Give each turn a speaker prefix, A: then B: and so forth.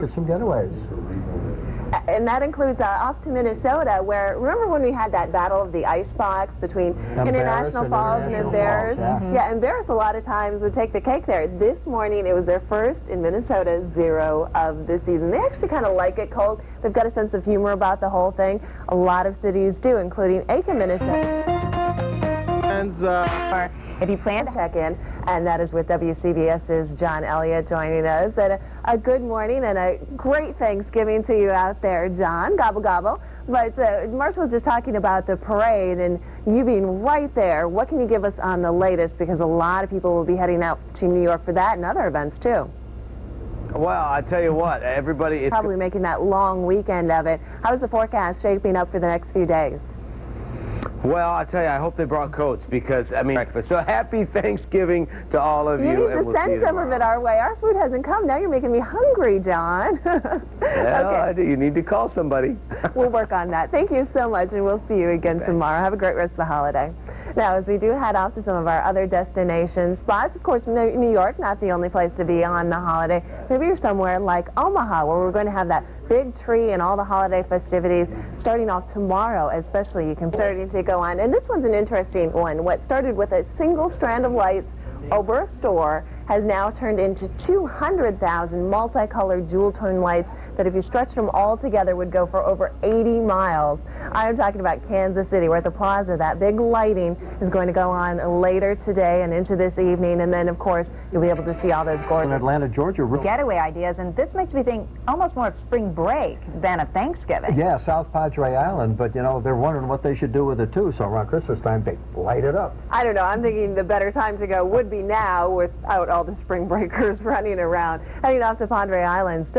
A: Get some getaways.
B: And that includes off to Minnesota, where, remember when we had that battle of the icebox between International Falls and Embarrass? Yeah, Embarrass a lot of times would take the cake there. This morning, it was their first in Minnesota 0 of the season. They actually kind of like it cold. They've got a sense of humor about the whole thing. A lot of cities do, including Aiken, Minnesota. If you plan to check in, and that is with WCBS's John Elliott joining us. And a good morning and a great Thanksgiving to you out there, John. Gobble, gobble. But Marshall was just talking about the parade and you being right there. What can you give us on the latest? Because a lot of people will be heading out to New York for that and other events, too.
C: Well, I tell you what, everybody is
B: probably making that long weekend of it. How's the forecast shaping up for the next few days?
C: Well, I tell you, I hope they brought coats because, I mean, breakfast. So happy Thanksgiving to all of you.
B: You need to send some of it our way. Our food hasn't come. Now you're making me hungry, John.
C: Yeah, okay. You need to call somebody.
B: We'll work on that. Thank you so much, and we'll see you again tomorrow. Have a great rest of the holiday. Now, as we do head off to some of our other destination spots, of course, New York, not the only place to be on the holiday. Maybe you're somewhere like Omaha, where we're going to have that big tree and all the holiday festivities starting off tomorrow, especially. You can starting to go on. And this one's an interesting one. What started with a single strand of lights over a store has now turned into 200,000 multicolored jewel-tone lights that, if you stretched them all together, would go for over 80 miles. I'm talking about Kansas City. We're at the plaza. That big lighting is going to go on later today and into this evening, and then, of course, you'll be able to see all those gorgeous
A: in Atlanta, Georgia.
D: Getaway ideas, and this makes me think almost more of spring break than of Thanksgiving.
A: Yeah, South Padre Island, but, you know, they're wondering what they should do with it, too, so around Christmas time, they light it up.
B: I don't know. I'm thinking the better time to go would be now without all the spring breakers running around. Heading off to Padre Island. Still